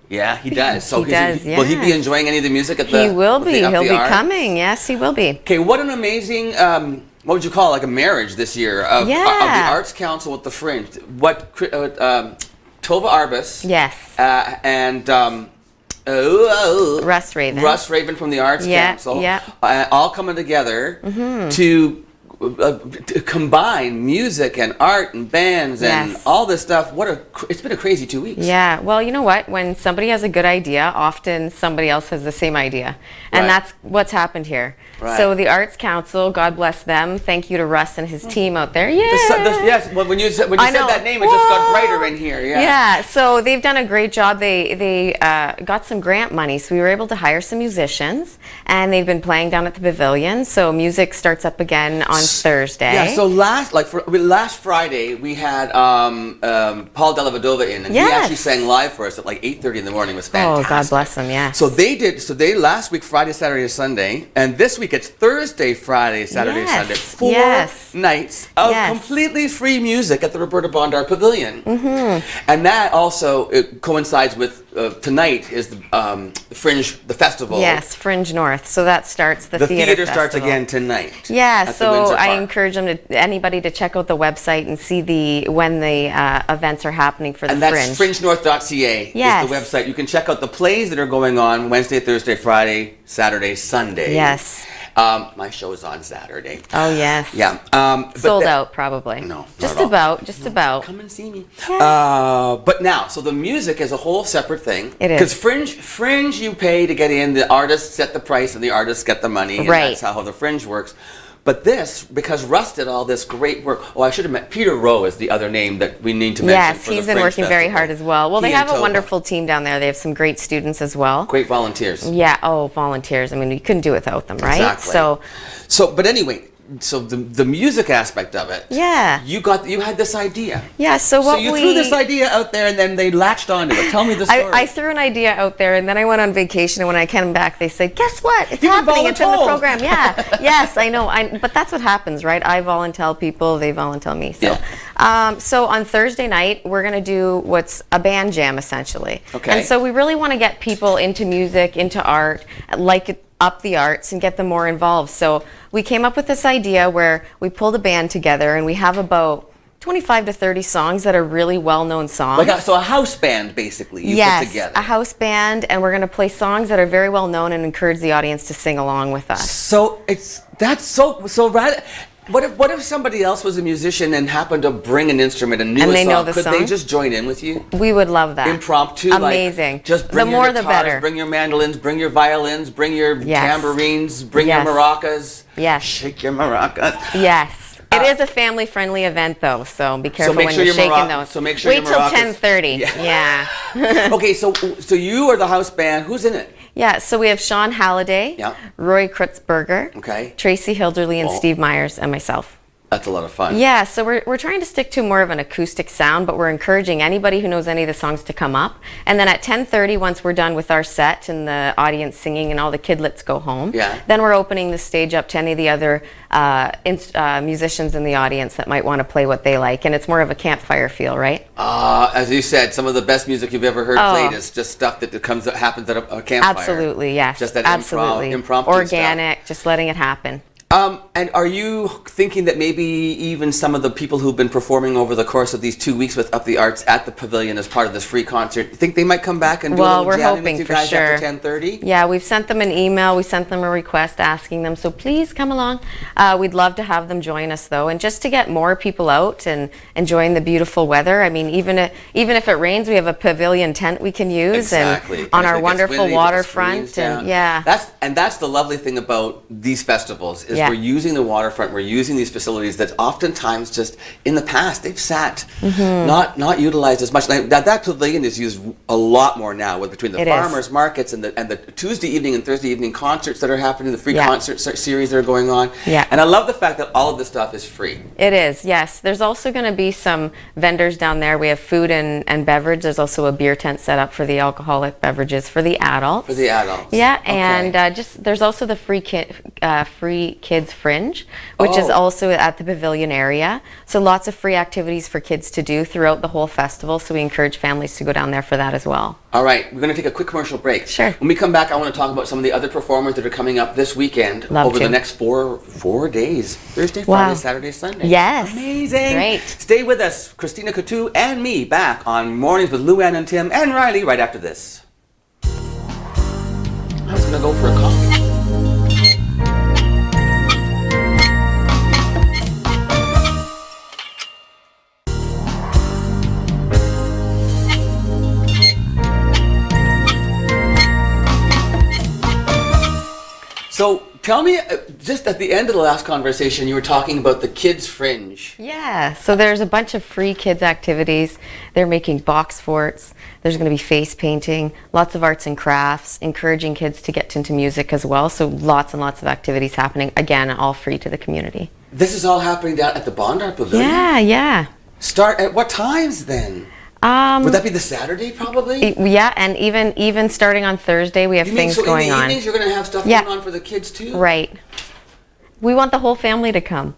Yeah, he does. So He does, Will he be yes. enjoying any of the music at the? He will with be. the Up He'll the be Arts? coming. Yes, he will be. Okay, what an amazing, what would you call it, like a marriage this year of the Yeah. Arts Council with the Fringe. What, Tova Arbus Yes. and Russ Raven. Russ Raven from the Arts Yeah, Council, yeah. All coming together to combine music and art and bands and Yes. all this stuff. It's been a crazy 2 weeks. Yeah, well, you know what? When somebody has a good idea, often somebody else has the same idea. And Right. that's what's happened here. Right. So the Arts Council, God bless them. Thank you to Russ and his team out there. Yeah. Yes, when you said I know. that name, it just got Whoa. brighter in here. Yeah. Yeah, so they've done a great job. They got some grant money, so we were able to hire some musicians, and they've been playing down at the pavilion. So music starts up again on Thursday. Yeah, so last Friday we had Paul Della Vedova in, and he Yes. actually sang live for us at like 8:30 in the morning. It was Oh, fantastic. God bless them. Yeah. So they last week Friday, Saturday, Sunday, and this week it's Thursday, Friday, Saturday, Yes, Sunday. 4 yes. nights of Yes. completely free music at the Roberta Bondar Pavilion. And that also it coincides with tonight is the Fringe, the festival. Yes, Fringe North. So that starts the, The theater starts festival. again tonight. Yeah, at the so Windsor I Park. encourage anybody to check out the website and see when the events are happening for the And that's Fringe. fringenorth.ca Yes. is the website. You can check out the plays that are going on Wednesday, Thursday, Friday, Saturday, Sunday. Yes. My show is on Saturday. Oh yes. Yeah. But Sold that- out probably. No, not Just at all. about. Just about. Come and see me. Yes. But now, so the music is a whole separate thing. It is. Because Fringe you pay to get in. The artists set the price and the artists get the money. And Right. that's how the Fringe works. But this, because Russ did all this great work. Oh, I should have met Peter Rowe is the other name that we need to mention. Yes, for he's the been Fringe working very Festival. hard as well. Well, He they and have a Tova. wonderful team down there. They have some great students as well. Great volunteers. Yeah, volunteers. I mean, you couldn't do it without them, right? Exactly. But anyway, so the music aspect of it. Yeah. You had this idea. Yeah, so what So you we... threw this idea out there, and then they latched onto it. Tell me the story. I threw an idea out there, and then I went on vacation, and when I came back, they said, guess what? It's You've been happening. It's in the voluntold." program. Yeah. Yes, I know. But that's what happens, right? I volunteer people, they volunteer me. So, so on Thursday night, we're going to do what's a band jam, essentially. Okay. And so we really want to get people into music, into art, up the arts and get them more involved. So we came up with this idea where we pulled a band together, and we have about 25 to 30 songs that are really well-known songs. So a house band, basically, you put together. A house band, and we're going to play songs that are very well known and encourage the audience to sing along with us. So that's so rad. What if somebody else was a musician and happened to bring an instrument and knew And a they song? know the Could song? they just join in with you? We would love that. Impromptu, Amazing. Like, just bring The your more the guitars, better. bring your mandolins, bring your violins, bring your Yes. tambourines, bring Yes. your maracas. Yes. Shake your maracas. Yes. It is a family-friendly event, though, so be careful make when sure you're your shaking marac- those. so make sure Wait your till maracas- 10:30. Yeah. Okay, so you are the house band. Who's in it? Yeah, so we have Sean Halliday, Yeah. Roy Krutzberger, Okay. Tracy Hilderly, and Oh. Steve Myers, and myself. That's a lot of fun. Yeah, so we're trying to stick to more of an acoustic sound, but we're encouraging anybody who knows any of the songs to come up. And then at 10:30, once we're done with our set and the audience singing and all the kidlets go home, Yeah. then we're opening the stage up to any of the other musicians in the audience that might want to play what they like. And it's more of a campfire feel, right? As you said, some of the best music you've ever heard Oh. played is just stuff that happens at a campfire. Absolutely, yes. Just that absolutely. impromptu Organic, just letting it happen. And are you thinking that maybe even some of the people who've been performing over the course of these 2 weeks with Up the Arts at the Pavilion as part of this free concert, you think they might come back and do a Well, little we're jamming hoping with you for guys sure. after 10:30? Yeah, we've sent them an email. We sent them a request asking them, so please come along. We'd love to have them join us, though, and just to get more people out and enjoying the beautiful weather. I mean, even if it rains, we have a pavilion tent we can use, Exactly. and on If our it gets wonderful windy, put the waterfront, screens and down. yeah. That's the lovely thing about these festivals is Yeah. we're using the waterfront, we're using these facilities that oftentimes just in the past they've sat Mm-hmm. not utilized as much. Like, that pavilion is used a lot more now between the It is. farmers markets and the Tuesday evening and Thursday evening concerts that are happening, the free Yeah. concert series that are going on. Yeah. And I love the fact that all of this stuff is free. It is, yes. There's also going to be some vendors down there. We have food and beverage. There's also a beer tent set up for the alcoholic beverages for the adults. For the adults. Yeah, Okay. and just there's also the free kids fringe, which is Oh. also at the pavilion area. So lots of free activities for kids to do throughout the whole festival. So we encourage families to go down there for that as well. All right, we're going to take a quick commercial break. Sure. When we come back, I want to talk about some of the other performers that are coming up this weekend Love over to. the next four days. Thursday, Wow. Friday, Saturday, Sunday. Yes. Amazing. Great. Stay with us, Christina Coutu and me, back on Mornings with Luann and Tim and Riley right after this. I was going to go for a coffee. So tell me, just at the end of the last conversation, you were talking about the Kids Fringe. Yeah, so there's a bunch of free kids activities. They're making box forts. There's going to be face painting, lots of arts and crafts, encouraging kids to get into music as well. So lots and lots of activities happening, again, all free to the community. This is all happening down at the Bondar Pavilion? Yeah. Start at what times then? Would that be the Saturday probably? Yeah, and even starting on Thursday, we have You mean things so going in the on. evenings you're going to have stuff Yeah. going on for the kids too? Right. We want the whole family to come.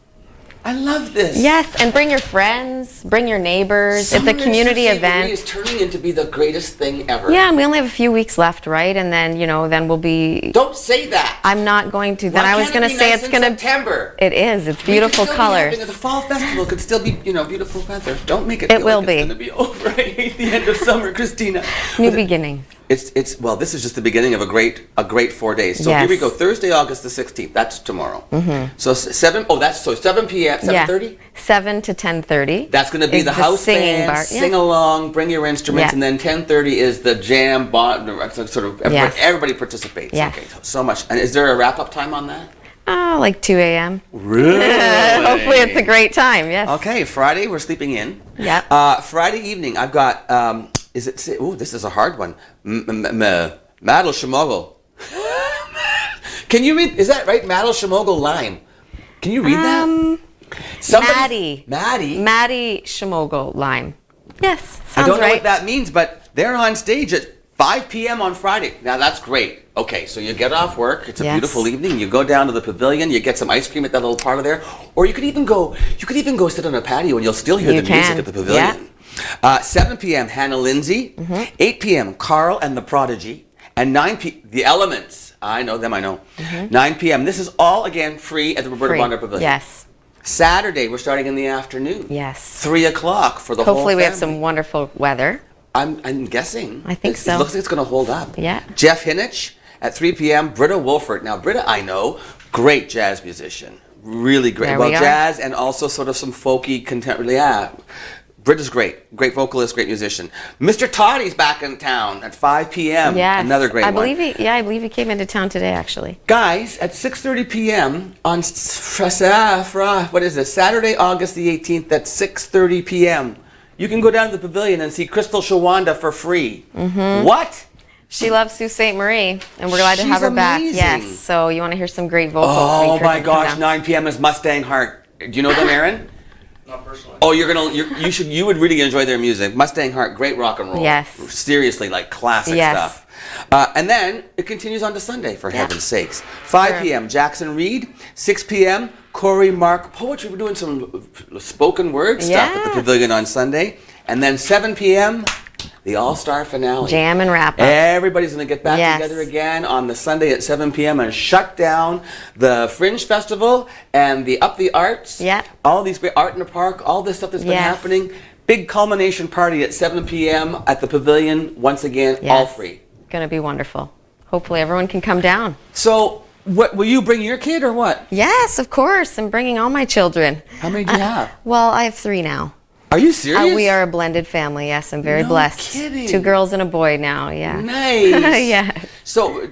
I love this. Yes, and bring your friends, bring your neighbors. Summer It's a community in Sault Ste. event. Marie is turning into be the greatest thing ever. Yeah, and we only have a few weeks left, right? And then, then we'll be... Don't say that. I'm not going to. Then Why I was can't going it to be say nice it's in going to... September. It is. It's We could beautiful still be colors. having- The fall festival could still be, beautiful weather. Don't make it. It feel will like be. It's going to be over. I hate the end of summer, Christina. New But beginnings. It's well. This is just the beginning of a great 4 days. So here we Yes. go. Thursday, August the 16th. That's tomorrow. Mm-hmm. So 7. Oh, that's 7 p.m. 7:30. 7 to 10:30. That's going to be is the house singing band. bar. Sing Yeah. along, bring your instruments, Yeah. and then 10:30 is the jam. Sort of everybody, Yes. everybody participates. Yes. Okay, so much. And is there a wrap up time on that? Like 2 a.m. Really? Hopefully it's a great time, yes. Okay, Friday, we're sleeping in. Yep. Friday evening, I've got, this is a hard one. Madel Shemogel. Can you read, is that right? Madel Shemogel Lime. Can you read that? Maddie Shemogel Lime. Yes, sounds right. I don't know what that means, but they're on stage at 5 p.m. on Friday. Now that's great. Okay, so you get off work. It's a beautiful evening. You go down to the pavilion. You get some ice cream at that little parlor there, or you could even go. You could even go sit on a patio, and you'll still hear the music at the pavilion. Yeah. 7 p.m. Hannah Lindsay. 8 p.m. Carl and the Prodigy, and 9 p.m. The Elements. I know them. I know. 9 p.m. This is all again free at the Roberta Bonder Pavilion. Yes. Saturday, we're starting in the afternoon. Yes. 3 o'clock for the whole family. Hopefully we have some wonderful weather. I'm guessing. I think so. It looks like it's going to hold up. Yeah. Jeff Hinich at 3 p.m. Britta Wolfert. Now, Britta, I know, great jazz musician. Really great. There well, we are. jazz and also sort of some folky contemporary. Yeah. Britta's great. Great vocalist, great musician. Mr. Toddy's back in town at 5 p.m. Yes. Another great I one. believe I believe he came into town today, actually. Guys, at 6:30 p.m. on what is this? Saturday, August the 18th at 6:30 p.m. You can go down to the pavilion and see Crystal Shawanda for free. What? She loves Sault Ste. Marie, and we're glad to have her back. amazing. Yes. So you want to hear some great vocals? Oh we my encourage you to come gosh, down. 9 p.m. is Mustang Heart. Do you know them, Aaron? Not personally. Oh, you would really enjoy their music. Mustang Heart, great rock and roll. Yes. Seriously, like classic Yes. stuff. And then it continues on to Sunday, for heaven's sakes. 5 p.m. Jackson Reed. 6 p.m. Corey Mark Poetry. We're doing some spoken word stuff at the Yes. pavilion on Sunday. And then 7 p.m. the All-Star finale. Jam and wrap up. Everybody's going to get back Yes. together again on the Sunday at 7 p.m. and shut down the Fringe Festival and the Up the Arts. Yeah. All these great art in the park, all this stuff that's been Yes. happening. Big culmination party at 7 p.m. at the pavilion. Once again, all Yes. free. Going to be wonderful. Hopefully everyone can come down. So, what will you bring your kid or what? Yes, of course. I'm bringing all my children. How many do you have? Well, I have 3 now. Are you serious? We are a blended family. Yes, I'm very No blessed. kidding. 2 girls and a boy now. Yeah. Nice. Yes. So,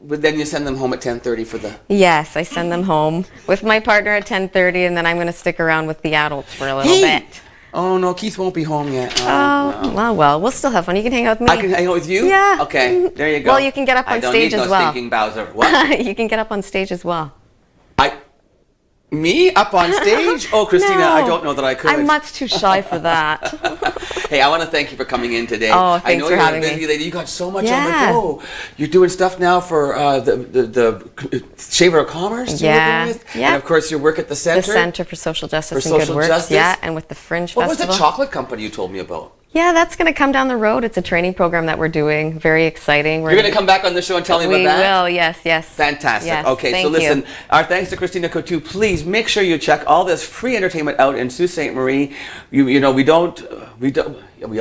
but then you send them home at 10:30 for the. Yes, I send them home with my partner at 10:30, and then I'm going to stick around with the adults for a little bit. Oh no, Keith won't be home yet. Oh, well, we'll still have fun. You can hang out with me. I can hang out with you? Yeah. Okay, there you go. Well, you can get up on I don't stage need as no well. Stinking Bowser. What? You can get up on stage as well. Me up on stage? Oh, Christina, No. I don't know that I could. I'm much too shy for that. Hey, I want to thank you for coming in today. Oh, I thanks know for you're having a busy me. lady. You got so much Yeah. on the go. You're doing stuff now for the Chamber of Commerce. Yeah. You're working with, Yeah. and of course your work at the The center. Center for Social Justice For and Good Social Works. Justice? Yeah, and with the Fringe What was Festival. the chocolate company you told me about? Yeah, that's going to come down the road. It's a training program that we're doing. Very exciting. You're going to come back on the show and tell me about We that? will, yes. Fantastic. Yes, Okay, so thank listen, you. our thanks to Christina Coutu. Please make sure you check all this free entertainment out in Sault Ste. Marie. We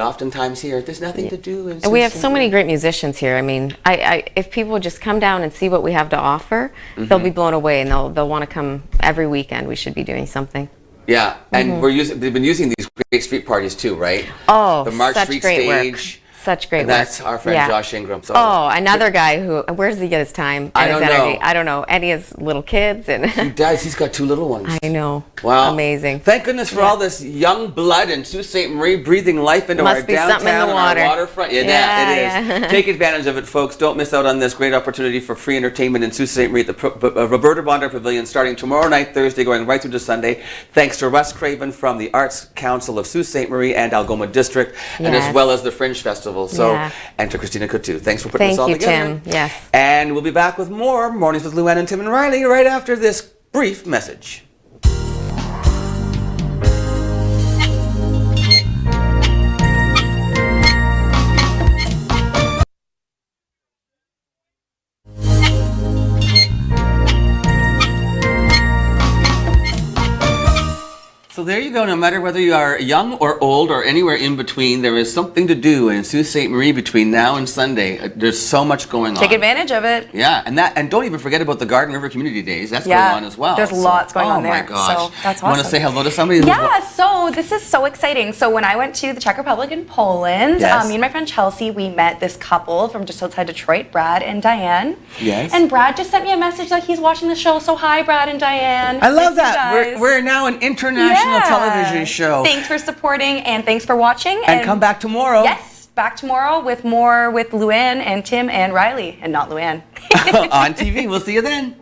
oftentimes hear there's nothing to do. In And we Sault have Ste. so many Marie. great musicians here. I mean, if people would just come down and see what we have to offer, they'll be blown away, and they'll want to come every weekend. We should be doing something. Yeah, and they've been using these great street parties too, right? Oh, the March such Street great stage. work. Such great And work. that's our friend Yeah. Josh Ingram. So Oh, another guy who, where does he get his time and I his don't energy? know. I don't know. And he has little kids, he and does. He's got 2 little ones. I know. Wow. Amazing. Thank goodness for all this young blood in Sault Ste. Marie breathing life into Must our be something in downtown the and water. our waterfront. Yeah, Yeah, it is. yeah. Take advantage of it, folks. Don't miss out on this great opportunity for free entertainment in Sault Ste. Marie at the Roberta Bonder Pavilion starting tomorrow night, Thursday, going right through to Sunday. Thanks to Russ Craven from the Arts Council of Sault Ste. Marie and Algoma District, and as Yes. well as the Fringe Festival. So, Yeah. and to Christina Coutu. Thanks for putting this Thank all you, together. Tim. Yes. And we'll be back with more Mornings with Luann and Tim and Riley right after this brief message. So So there you go. No matter whether you are young or old or anywhere in between, there is something to do in Sault Ste. Marie between now and Sunday. There's so much going on. Take advantage of it. Yeah, and don't even forget about the Garden River Community Days. That's Yeah, going on as well. there's lots going on Oh my there, gosh. so that's You want to awesome. say hello to somebody? Yeah, so this is so exciting. So when I went to the Czech Republic and Poland, Yes. me and my friend Chelsea, we met this couple from just outside Detroit, Brad and Diane. Yes. And Brad just sent me a message that he's watching the show. So hi, Brad and Diane. I love Miss you that. guys. We're now an international Yeah. television show. Thanks for supporting and thanks for watching. And come back tomorrow. Yes, back tomorrow with more with Luann and Tim and Riley, and not Luann. On TV. We'll see you then.